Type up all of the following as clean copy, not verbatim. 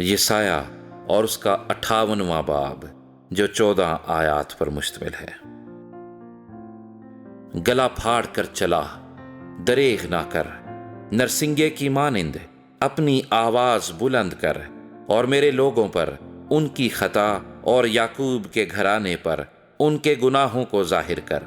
یسایہ اور اس کا 58واں باب جو 14 آیات پر مشتمل ہے۔ گلا پھاڑ کر چلا، دریغ نہ کر، نرسنگے کی مانند اپنی آواز بلند کر، اور میرے لوگوں پر ان کی خطا اور یعقوب کے گھرانے پر ان کے گناہوں کو ظاہر کر۔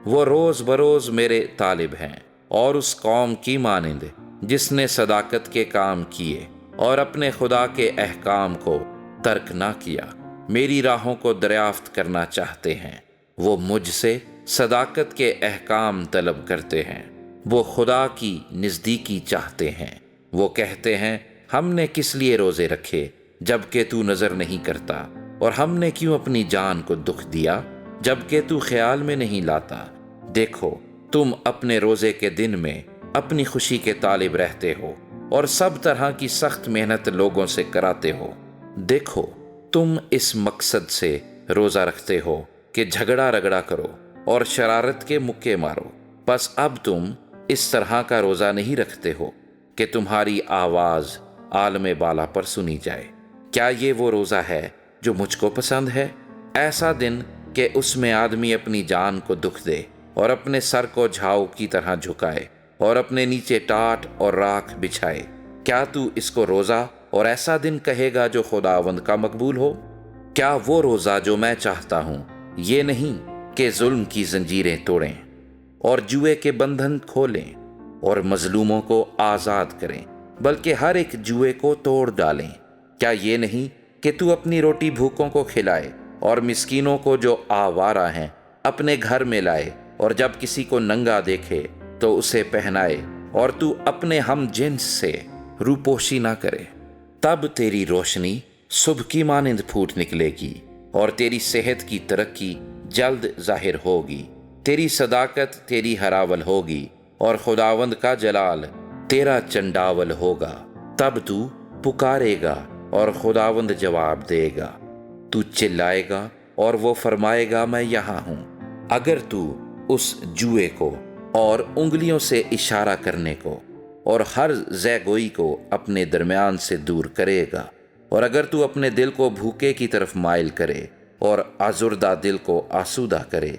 وہ روز بروز میرے طالب ہیں، اور اس قوم کی مانند جس نے صداقت کے کام کیے اور اپنے خدا کے احکام کو ترک نہ کیا، میری راہوں کو دریافت کرنا چاہتے ہیں۔ وہ مجھ سے صداقت کے احکام طلب کرتے ہیں، وہ خدا کی نزدیکی چاہتے ہیں۔ وہ کہتے ہیں، ہم نے کس لیے روزے رکھے جبکہ تو نظر نہیں کرتا، اور ہم نے کیوں اپنی جان کو دکھ دیا جبکہ تو خیال میں نہیں لاتا۔ دیکھو، تم اپنے روزے کے دن میں اپنی خوشی کے طالب رہتے ہو اور سب طرح کی سخت محنت لوگوں سے کراتے ہو۔ دیکھو، تم اس مقصد سے روزہ رکھتے ہو کہ جھگڑا رگڑا کرو اور شرارت کے مکے مارو۔ پس اب تم اس طرح کا روزہ نہیں رکھتے ہو کہ تمہاری آواز عالم بالا پر سنی جائے۔ کیا یہ وہ روزہ ہے جو مجھ کو پسند ہے؟ ایسا دن کہ اس میں آدمی اپنی جان کو دکھ دے اور اپنے سر کو جھاؤ کی طرح جھکائے اور اپنے نیچے ٹاٹ اور راکھ بچھائے۔ کیا تو اس کو روزہ اور ایسا دن کہے گا جو خداوند کا مقبول ہو؟ کیا وہ روزہ جو میں چاہتا ہوں یہ نہیں کہ ظلم کی زنجیریں توڑیں اور جوئے کے بندھن کھولیں اور مظلوموں کو آزاد کریں، بلکہ ہر ایک جوئے کو توڑ ڈالیں؟ کیا یہ نہیں کہ تو اپنی روٹی بھوکوں کو کھلائے اور مسکینوں کو جو آوارہ ہیں اپنے گھر میں لائے، اور جب کسی کو ننگا دیکھے تو اسے پہنائے، اور تو اپنے ہم جنس سے روپوشی نہ کرے؟ تب تیری روشنی صبح کی مانند پھوٹ نکلے گی، اور تیری صحت کی ترقی جلد ظاہر ہوگی۔ تیری صداقت تیری ہراول ہوگی، اور خداوند کا جلال تیرا چنڈاول ہوگا۔ تب تو پکارے گا اور خداوند جواب دے گا، تو چلائے گا اور وہ فرمائے گا، میں یہاں ہوں۔ اگر تو اس جوئے کو اور انگلیوں سے اشارہ کرنے کو اور ہر زہ گوئی کو اپنے درمیان سے دور کرے گا، اور اگر تو اپنے دل کو بھوکے کی طرف مائل کرے اور آزردہ دل کو آسودہ کرے،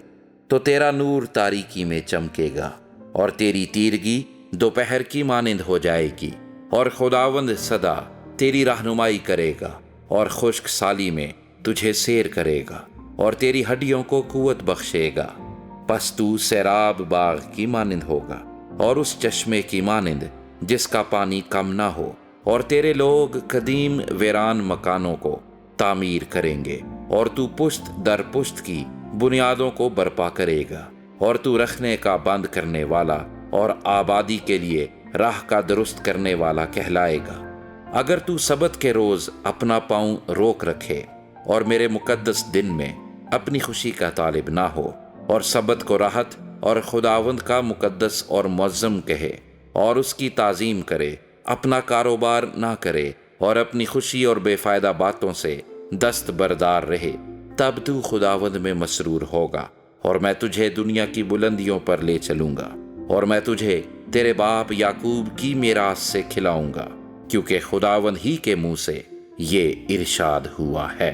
تو تیرا نور تاریکی میں چمکے گا، اور تیری تیرگی دوپہر کی مانند ہو جائے گی، اور خداوند سدا تیری رہنمائی کرے گا، اور خشک سالی میں تجھے سیر کرے گا، اور تیری ہڈیوں کو قوت بخشے گا۔ پس تو سیراب باغ کی مانند ہوگا، اور اس چشمے کی مانند جس کا پانی کم نہ ہو، اور تیرے لوگ قدیم ویران مکانوں کو تعمیر کریں گے، اور تو پشت در پشت کی بنیادوں کو برپا کرے گا، اور تو رکھنے کا بند کرنے والا اور آبادی کے لیے راہ کا درست کرنے والا کہلائے گا۔ اگر تو سبت کے روز اپنا پاؤں روک رکھے اور میرے مقدس دن میں اپنی خوشی کا طالب نہ ہو، اور سبت کو راحت اور خداوند کا مقدس اور معظم کہے اور اس کی تعظیم کرے، اپنا کاروبار نہ کرے اور اپنی خوشی اور بے فائدہ باتوں سے دست بردار رہے، تب تو خداوند میں مسرور ہوگا، اور میں تجھے دنیا کی بلندیوں پر لے چلوں گا، اور میں تجھے تیرے باپ یعقوب کی میراث سے کھلاؤں گا، کیونکہ خداوند ہی کے منہ سے یہ ارشاد ہوا ہے۔